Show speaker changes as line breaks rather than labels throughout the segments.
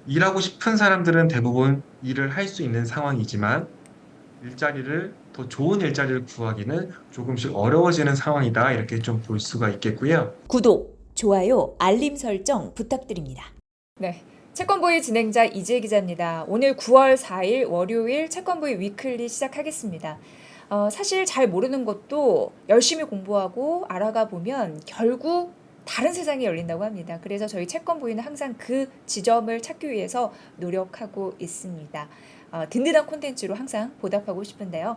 일하고 싶은 사람들은 대부분 일을 할 수 있는 상황이지만 일자리를 더 좋은 일자리를 구하기는 조금씩 어려워지는 상황이다. 이렇게 좀 볼 수가 있겠고요.
구독, 좋아요, 알림 설정 부탁드립니다.
네. 채권보이 진행자 이지혜 기자입니다. 오늘 9월 4일 월요일 채권보이 위클리 시작하겠습니다. 사실 잘 모르는 것도 열심히 공부하고 알아가 보면 결국 다른 세상이 열린다고 합니다. 그래서 저희 채권보이는 항상 그 지점을 찾기 위해서 노력하고 있습니다. 든든한 콘텐츠로 항상 보답하고 싶은데요.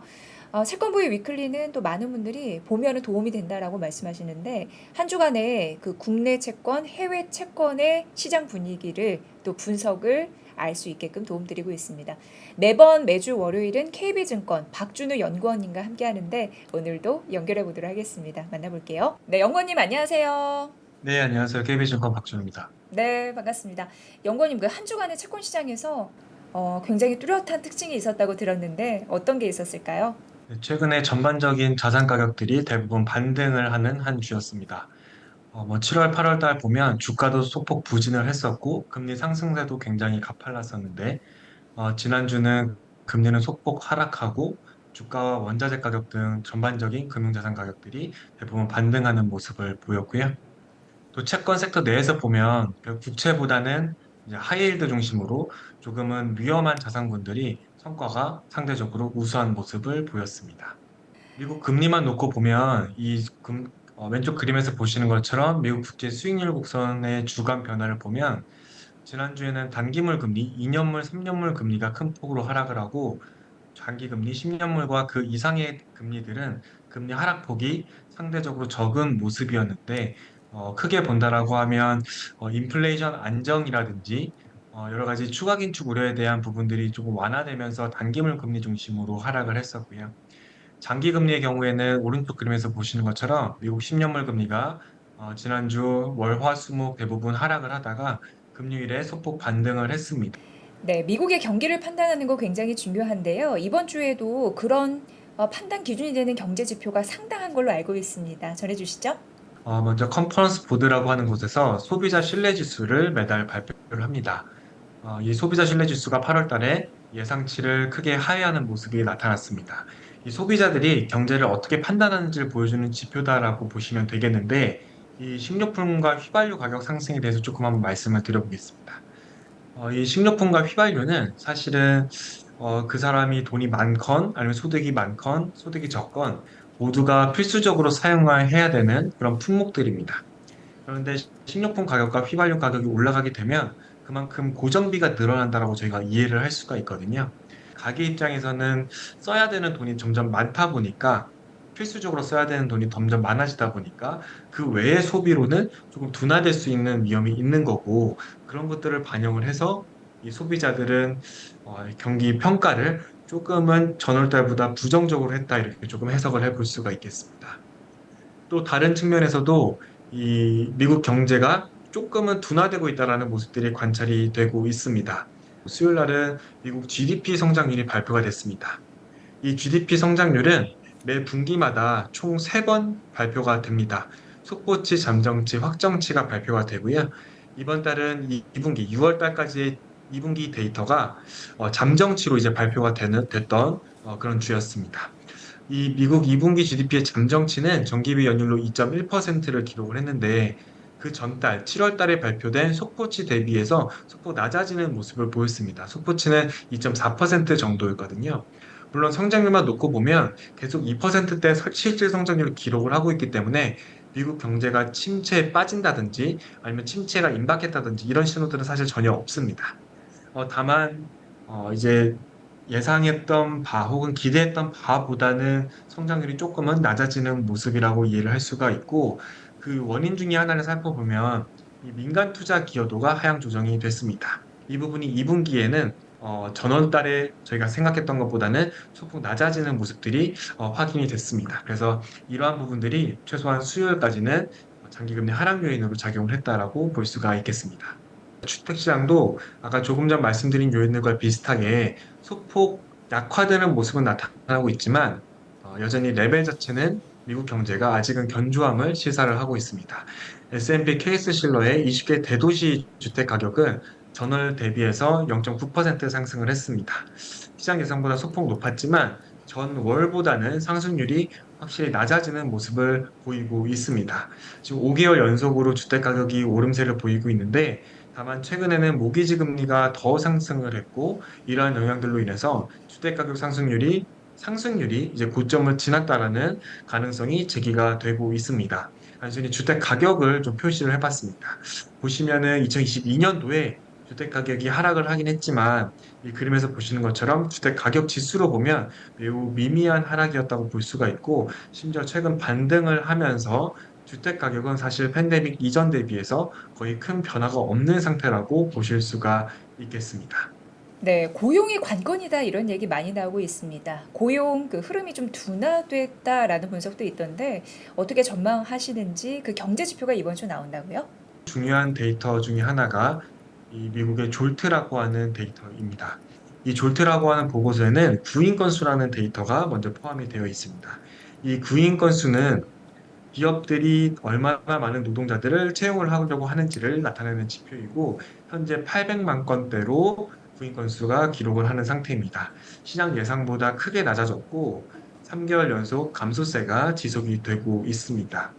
채권보이 위클리는 또 많은 분들이 보면은 도움이 된다라고 말씀하시는데 한 주간의 그 국내 채권, 해외 채권의 시장 분위기를 또 분석을 알 수 있게끔 도움드리고 있습니다. 매번 매주 월요일은 KB증권 박준우 연구원님과 함께하는데 오늘도 연결해 보도록 하겠습니다. 만나볼게요. 네, 연구원님 안녕하세요.
네, 안녕하세요. KB증권 박준호입니다.
네, 반갑습니다. 연구원님 그 한 주간의 채권 시장에서 굉장히 뚜렷한 특징이 있었다고 들었는데 어떤 게 있었을까요?
네, 최근에 전반적인 자산 가격들이 대부분 반등을 하는 한 주였습니다. 7월, 8월 달 보면 주가도 소폭 부진을 했었고, 금리 상승세도 굉장히 가팔랐었는데, 지난주는 금리는 소폭 하락하고, 주가와 원자재 가격 등 전반적인 금융자산 가격들이 대부분 반등하는 모습을 보였고요. 또 채권 섹터 내에서 보면 그 국채보다는 이제 하이힐드 중심으로 조금은 위험한 자산군들이 성과가 상대적으로 우수한 모습을 보였습니다. 미국 금리만 놓고 보면 왼쪽 그림에서 보시는 것처럼 미국 국제 수익률 곡선의 주간 변화를 보면 지난주에는 단기물 금리, 2년물, 3년물 금리가 큰 폭으로 하락을 하고 장기 금리, 10년물과 그 이상의 금리들은 금리 하락폭이 상대적으로 적은 모습이었는데 크게 본다라고 하면 인플레이션 안정이라든지 여러 가지 추가 긴축 우려에 대한 부분들이 조금 완화되면서 단기물 금리 중심으로 하락을 했었고요. 장기 금리의 경우에는 오른쪽 그림에서 보시는 것처럼 미국 10년물 금리가 지난주 월, 화, 수, 목 대부분 하락을 하다가 금요일에 소폭 반등을 했습니다.
네, 미국의 경기를 판단하는 거 굉장히 중요한데요. 이번 주에도 그런 판단 기준이 되는 경제 지표가 상당한 걸로 알고 있습니다. 전해주시죠.
먼저 컨퍼런스 보드라고 하는 곳에서 소비자 신뢰 지수를 매달 발표를 합니다. 이 소비자 신뢰 지수가 8월 달에 예상치를 크게 하회하는 모습이 나타났습니다. 이 소비자들이 경제를 어떻게 판단하는지를 보여주는 지표다라고 보시면 되겠는데, 이 식료품과 휘발유 가격 상승에 대해서 조금 한번 말씀을 드려보겠습니다. 이 식료품과 휘발유는 사실은 그 사람이 돈이 많건 아니면 소득이 많건 소득이 적건 모두가 필수적으로 사용해야 되는 그런 품목들입니다. 그런데 식료품 가격과 휘발유 가격이 올라가게 되면 그만큼 고정비가 늘어난다라고 저희가 이해를 할 수가 있거든요. 가게 입장에서는 써야 되는 돈이 점점 많다 보니까 필수적으로 써야 되는 돈이 점점 많아지다 보니까 그 외의 소비로는 조금 둔화될 수 있는 위험이 있는 거고 그런 것들을 반영을 해서 이 소비자들은 경기 평가를 조금은 전월 달보다 부정적으로 했다 이렇게 조금 해석을 해볼 수가 있겠습니다. 또 다른 측면에서도 이 미국 경제가 조금은 둔화되고 있다는 모습들이 관찰이 되고 있습니다. 수요일 날은 미국 GDP 성장률이 발표가 됐습니다. 이 GDP 성장률은 매 분기마다 총 3번 발표가 됩니다. 속보치, 잠정치, 확정치가 발표가 되고요. 이번 달은 2분기, 6월 달까지의 2분기 데이터가 잠정치로 이제 발표가 됐던 그런 주였습니다. 이 미국 2분기 GDP의 잠정치는 전기비 연율로 2.1%를 기록을 했는데 그 전달 7월 달에 발표된 속보치 대비해서 소폭 낮아지는 모습을 보였습니다. 속보치는 2.4% 정도였거든요. 물론 성장률만 놓고 보면 계속 2%대 실질 성장률을 기록을 하고 있기 때문에 미국 경제가 침체에 빠진다든지 아니면 침체가 임박했다든지 이런 신호들은 사실 전혀 없습니다. 다만 이제 예상했던 바 혹은 기대했던 바보다는 성장률이 조금은 낮아지는 모습이라고 이해를 할 수가 있고 그 원인 중에 하나를 살펴보면 이 민간 투자 기여도가 하향 조정이 됐습니다. 이 부분이 2분기에는 전월 달에 저희가 생각했던 것보다는 소폭 낮아지는 모습들이 확인이 됐습니다. 그래서 이러한 부분들이 최소한 수요일까지는 장기금리 하락 요인으로 작용을 했다라고 볼 수가 있겠습니다. 주택시장도 아까 조금 전 말씀드린 요인들과 비슷하게 소폭 약화되는 모습은 나타나고 있지만 여전히 레벨 자체는 미국 경제가 아직은 견조함을 시사를 하고 있습니다. S&P 케이스 실러의 20개 대도시 주택 가격은 전월 대비해서 0.9% 상승을 했습니다. 시장 예상보다 소폭 높았지만 전월보다는 상승률이 확실히 낮아지는 모습을 보이고 있습니다. 지금 5개월 연속으로 주택 가격이 오름세를 보이고 있는데 다만 최근에는 모기지 금리가 더 상승을 했고 이러한 영향들로 인해서 주택 가격 상승률이 이제 고점을 지났다라는 가능성이 제기가 되고 있습니다. 단순히 주택 가격을 좀 표시를 해봤습니다. 보시면은 2022년도에 주택 가격이 하락을 하긴 했지만 이 그림에서 보시는 것처럼 주택 가격 지수로 보면 매우 미미한 하락이었다고 볼 수가 있고 심지어 최근 반등을 하면서 주택 가격은 사실 팬데믹 이전 대비해서 거의 큰 변화가 없는 상태라고 보실 수가 있겠습니다.
네, 고용이 관건이다 이런 얘기 많이 나오고 있습니다. 고용 그 흐름이 좀 둔화됐다라는 분석도 있던데 어떻게 전망하시는지 그 경제 지표가 이번 주 나온다고요?
중요한 데이터 중에 하나가 이 미국의 졸트라고 하는 데이터입니다. 이 졸트라고 하는 보고서에는 구인 건수라는 데이터가 먼저 포함이 되어 있습니다. 이 구인 건수는 기업들이 얼마나 많은 노동자들을 채용을 하려고 하는지를 나타내는 지표이고 현재 800만 건대로 구인 건수가 기록을 하는 상태입니다. 시장 예상보다 크게 낮아졌고 3개월 연속 감소세가 지속이 되고 있습니다.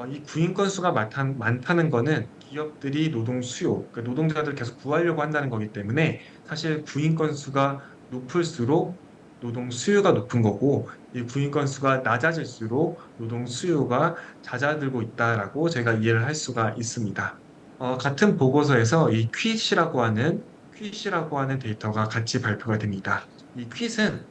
이 구인 건수가 많다는 거는 기업들이 노동 수요, 그러니까 노동자들을 계속 구하려고 한다는 거기 때문에 사실 구인 건수가 높을수록 노동 수요가 높은 거고 이 구인 건수가 낮아질수록 노동 수요가 잦아들고 있다라고 제가 이해를 할 수가 있습니다. 같은 보고서에서 이 퀴시라고 하는 데이터가 같이 발표가 됩니다. 이 퀴즈는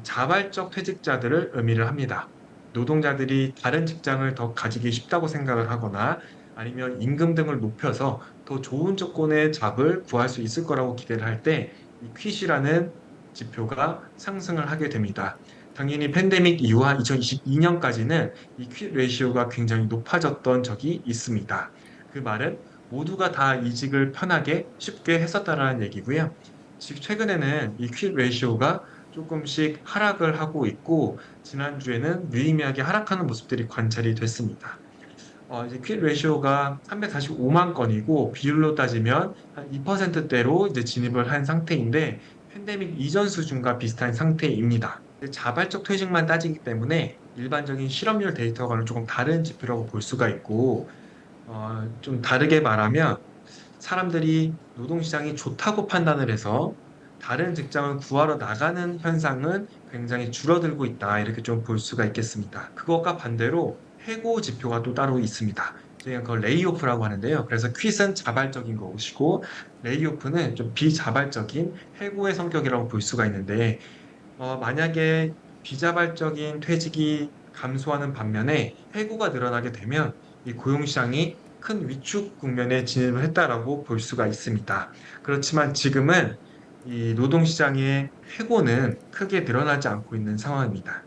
자발적 퇴직자들을 의미를 합니다. 노동자들이 다른 직장을 더 가지기 쉽다고 생각을 하거나 아니면 임금 등을 높여서 더 좋은 조건의 잡을 구할 수 있을 거라고 기대를 할 때 이 퀴시라는 지표가 상승을 하게 됩니다. 당연히 팬데믹 이후 한 2022년까지는 이 퀴 레이시오가 굉장히 높아졌던 적이 있습니다. 그 말은 모두가 다 이직을 편하게 쉽게 했었다라는 얘기고요. 최근에는 이 퀴 레이시오가 조금씩 하락을 하고 있고 지난주에는 유의미하게 하락하는 모습들이 관찰이 됐습니다. 이제 퀵 레이시오가 345만 건이고 비율로 따지면 한 2%대로 이제 진입을 한 상태인데 팬데믹 이전 수준과 비슷한 상태입니다. 자발적 퇴직만 따지기 때문에 일반적인 실업률 데이터와는 조금 다른 지표라고 볼 수가 있고 좀 다르게 말하면 사람들이 노동시장이 좋다고 판단을 해서 다른 직장을 구하러 나가는 현상은 굉장히 줄어들고 있다. 이렇게 좀 볼 수가 있겠습니다. 그것과 반대로 해고 지표가 또 따로 있습니다. 저희가 그걸 레이오프라고 하는데요. 그래서 퀴즈는 자발적인 것이고 레이오프는 좀 비자발적인 해고의 성격이라고 볼 수가 있는데 만약에 비자발적인 퇴직이 감소하는 반면에 해고가 늘어나게 되면 이 고용시장이 큰 위축 국면에 진입을 했다라고 볼 수가 있습니다. 그렇지만 지금은 이 노동시장의 해고는 크게 늘어나지 않고 있는 상황입니다.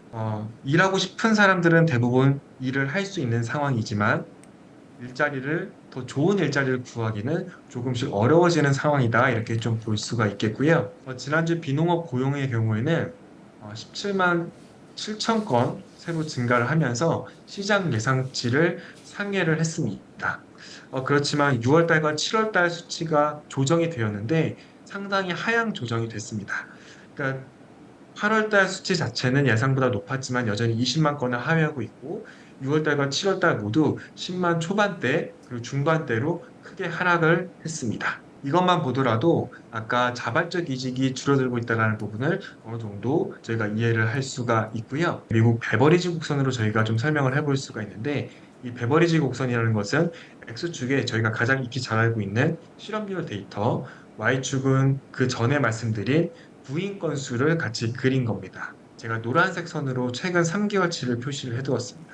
일하고 싶은 사람들은 대부분 일을 할 수 있는 상황이지만 더 좋은 일자리를 구하기는 조금씩 어려워지는 상황이다. 이렇게 좀 볼 수가 있겠고요. 지난주 비농업 고용의 경우에는 17만 7천 건 새로 증가를 하면서 시장 예상치를 상회를 했습니다. 그렇지만 6월 달과 7월 달 수치가 조정이 되었는데 상당히 하향 조정이 됐습니다. 그러니까 8월 달 수치 자체는 예상보다 높았지만 여전히 20만 건을 하회하고 있고 6월 달과 7월 달 모두 10만 초반대 그리고 중반대로 크게 하락을 했습니다. 이것만 보더라도 아까 자발적 이직이 줄어들고 있다는 부분을 어느 정도 저희가 이해를 할 수가 있고요. 미국 베버리지 곡선으로 저희가 좀 설명을 해볼 수가 있는데 이 베버리지 곡선이라는 것은 X축에 저희가 가장 익히 잘 알고 있는 실업률 데이터, Y축은 그 전에 말씀드린 부인 건수를 같이 그린 겁니다. 제가 노란색 선으로 최근 3개월치를 표시를 해두었습니다.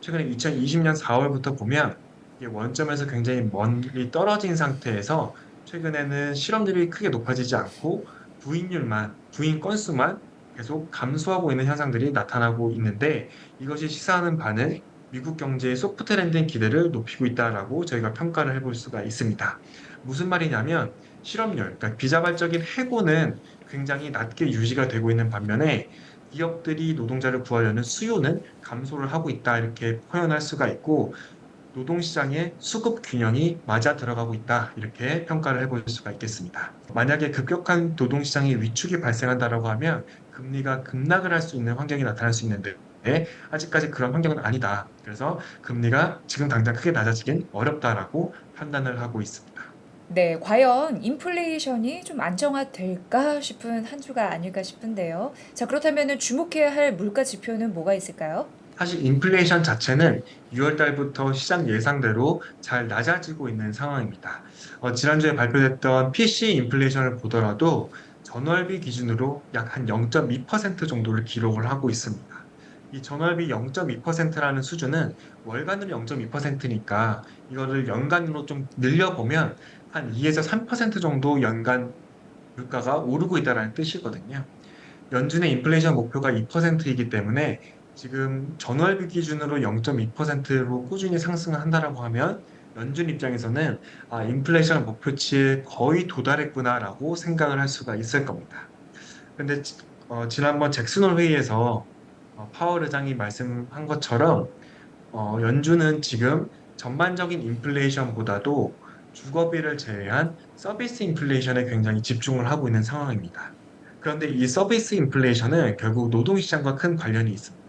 최근에 2020년 4월부터 보면 이게 원점에서 굉장히 멀리 떨어진 상태에서 최근에는 실업률이 크게 높아지지 않고 부인 건수만 계속 감소하고 있는 현상들이 나타나고 있는데 이것이 시사하는 바는 미국 경제의 소프트 랜딩 기대를 높이고 있다라고 저희가 평가를 해볼 수가 있습니다. 무슨 말이냐면 실업률, 그러니까 비자발적인 해고는 굉장히 낮게 유지가 되고 있는 반면에 기업들이 노동자를 구하려는 수요는 감소를 하고 있다 이렇게 표현할 수가 있고 노동시장의 수급 균형이 맞아 들어가고 있다. 이렇게 평가를 해볼 수가 있겠습니다. 만약에 급격한 노동시장의 위축이 발생한다라고 하면 금리가 급락을 할 수 있는 환경이 나타날 수 있는데 아직까지 그런 환경은 아니다. 그래서 금리가 지금 당장 크게 낮아지긴 어렵다라고 판단을 하고 있습니다.
네, 과연 인플레이션이 좀 안정화될까 싶은 한 주가 아닐까 싶은데요. 자, 그렇다면 주목해야 할 물가 지표는 뭐가 있을까요?
사실 인플레이션 자체는 6월 달부터 시장 예상대로 잘 낮아지고 있는 상황입니다. 지난주에 발표됐던 PC 인플레이션을 보더라도 전월비 기준으로 약 한 0.2% 정도를 기록을 하고 있습니다. 이 전월비 0.2%라는 수준은 월간으로 0.2%니까 이거를 연간으로 좀 늘려보면 한 2에서 3% 정도 연간 물가가 오르고 있다는 뜻이거든요. 연준의 인플레이션 목표가 2%이기 때문에 지금 전월비 기준으로 0.2%로 꾸준히 상승한다라고 하면 연준 입장에서는 인플레이션 목표치에 거의 도달했구나라고 생각을 할 수가 있을 겁니다. 근데 지난번 잭슨홀 회의에서 파월 의장이 말씀한 것처럼 연준은 지금 전반적인 인플레이션보다도 주거비를 제외한 서비스 인플레이션에 굉장히 집중을 하고 있는 상황입니다. 그런데 이 서비스 인플레이션은 결국 노동시장과 큰 관련이 있습니다.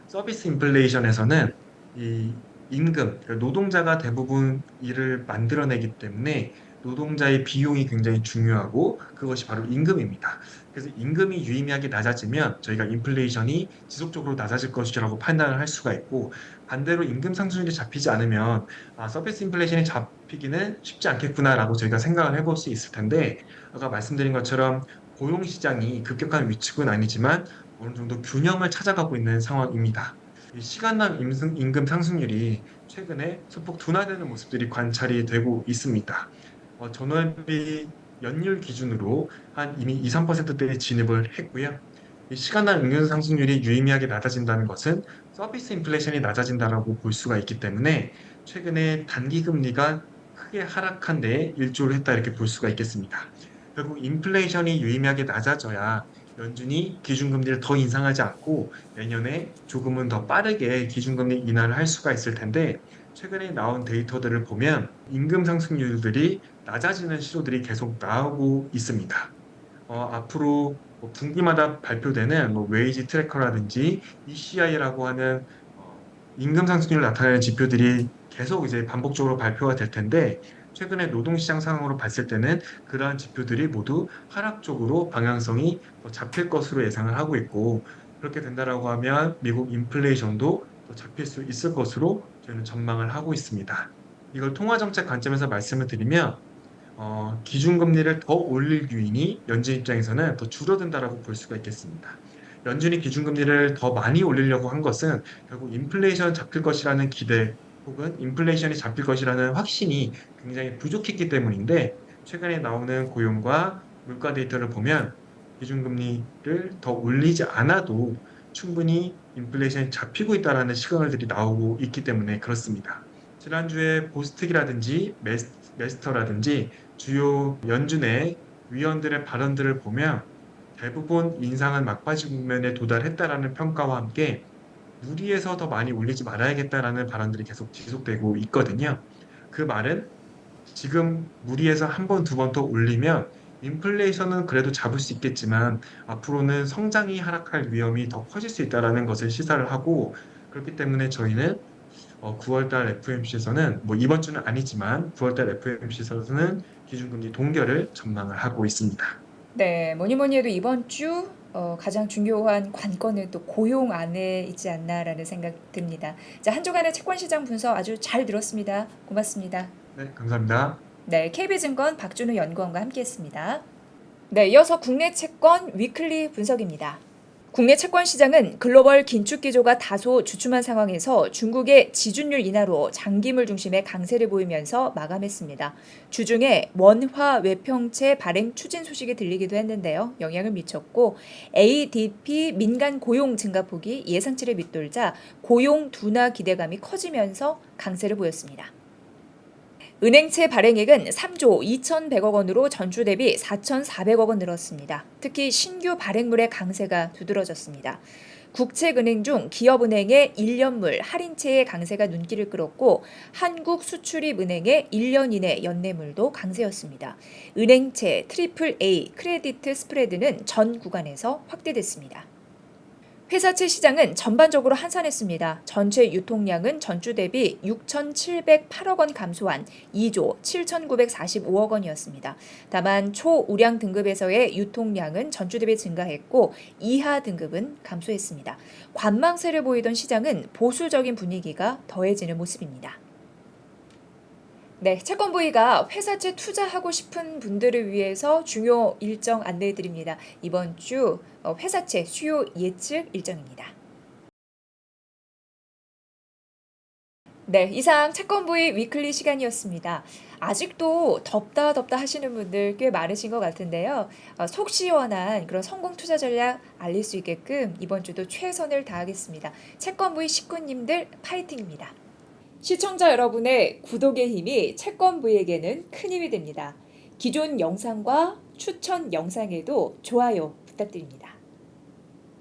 서비스 인플레이션에서는 이 임금, 그러니까 노동자가 대부분 일을 만들어내기 때문에 노동자의 비용이 굉장히 중요하고 그것이 바로 임금입니다. 그래서 임금이 유의미하게 낮아지면 저희가 인플레이션이 지속적으로 낮아질 것이라고 판단을 할 수가 있고 반대로 임금 상승률이 잡히지 않으면 서비스 인플레이션이 잡히기는 쉽지 않겠구나라고 저희가 생각을 해볼 수 있을 텐데 아까 말씀드린 것처럼 고용 시장이 급격한 위축은 아니지만 어느 정도 균형을 찾아가고 있는 상황입니다. 이 시간당 임금 상승률이 최근에 소폭 둔화되는 모습들이 관찰이 되고 있습니다. 전월비 연율 기준으로 한 이미 2, 3%대에 진입을 했고요. 이 시간당 임금 상승률이 유의미하게 낮아진다는 것은 서비스 인플레이션이 낮아진다라고 볼 수가 있기 때문에 최근에 단기 금리가 크게 하락한 데에 일조를 했다 이렇게 볼 수가 있겠습니다. 결국 인플레이션이 유의미하게 낮아져야 연준이 기준금리를 더 인상하지 않고 내년에 조금은 더 빠르게 기준금리 인하를 할 수가 있을 텐데 최근에 나온 데이터들을 보면 임금 상승률들이 낮아지는 시도들이 계속 나오고 있습니다. 앞으로 분기마다 발표되는 웨이지 트래커라든지 ECI라고 하는 임금 상승률을 나타내는 지표들이 계속 이제 반복적으로 발표가 될 텐데 최근에 노동시장 상황으로 봤을 때는 그러한 지표들이 모두 하락적으로 방향성이 더 잡힐 것으로 예상을 하고 있고 그렇게 된다라고 하면 미국 인플레이션도 더 잡힐 수 있을 것으로 저희는 전망을 하고 있습니다. 이걸 통화정책 관점에서 말씀을 드리면 기준금리를 더 올릴 요인이 연준 입장에서는 더 줄어든다라고 볼 수가 있겠습니다. 연준이 기준금리를 더 많이 올리려고 한 것은 결국 인플레이션 잡힐 것이라는 기대 혹은 인플레이션이 잡힐 것이라는 확신이 굉장히 부족했기 때문인데 최근에 나오는 고용과 물가 데이터를 보면 기준금리를 더 올리지 않아도 충분히 인플레이션이 잡히고 있다는 시그널들이 나오고 있기 때문에 그렇습니다. 지난주에 보스틱이라든지 메스터라든지 주요 연준의 위원들의 발언들을 보면 대부분 인상은 막바지 국면에 도달했다라는 평가와 함께 무리해서 더 많이 올리지 말아야겠다라는 발언들이 계속 지속되고 있거든요. 그 말은 지금 무리해서 한 번, 두 번 더 올리면 인플레이션은 그래도 잡을 수 있겠지만 앞으로는 성장이 하락할 위험이 더 커질 수 있다는 것을 시사를 하고 그렇기 때문에 저희는 9월달 FOMC에서는 이번 주는 아니지만 9월달 FOMC에서는 기준금리 동결을 전망을 하고 있습니다.
네, 뭐니 뭐니 해도 이번 주 가장 중요한 관건은 또 고용 안에 있지 않나라는 생각 듭니다. 자, 한 주간의 채권 시장 분석 아주 잘 들었습니다. 고맙습니다.
네, 감사합니다.
네, KB증권 박준우 연구원과 함께했습니다. 네, 이어서 국내 채권 위클리 분석입니다. 국내 채권 시장은 글로벌 긴축 기조가 다소 주춤한 상황에서 중국의 지준율 인하로 장기물 중심의 강세를 보이면서 마감했습니다. 주중에 원화 외평채 발행 추진 소식이 들리기도 했는데요. 영향을 미쳤고 ADP 민간 고용 증가폭이 예상치를 밑돌자 고용 둔화 기대감이 커지면서 강세를 보였습니다. 은행채 발행액은 3조 2,100억 원으로 전주 대비 4,400억 원 늘었습니다. 특히 신규 발행물의 강세가 두드러졌습니다. 국책은행 중 기업은행의 1년물 할인채의 강세가 눈길을 끌었고 한국수출입은행의 1년 이내 연내물도 강세였습니다. 은행채 트리플 A 크레디트 스프레드는 전 구간에서 확대됐습니다. 회사채 시장은 전반적으로 한산했습니다. 전체 유통량은 전주 대비 6,708억 원 감소한 2조 7,945억 원이었습니다. 다만 초우량 등급에서의 유통량은 전주 대비 증가했고 이하 등급은 감소했습니다. 관망세를 보이던 시장은 보수적인 분위기가 더해지는 모습입니다. 네, 채권부위가 회사채 투자하고 싶은 분들을 위해서 중요 일정 안내해 드립니다. 이번 주 회사채 수요 예측 일정입니다. 네, 이상 채권부위 위클리 시간이었습니다. 아직도 덥다 하시는 분들 꽤 많으신 것 같은데요. 속 시원한 그런 성공 투자 전략 알릴 수 있게끔 이번 주도 최선을 다하겠습니다. 채권부위 식구님들 파이팅입니다. 시청자 여러분의 구독의 힘이 채권부에게는 큰 힘이 됩니다. 기존 영상과 추천 영상에도 좋아요 부탁드립니다.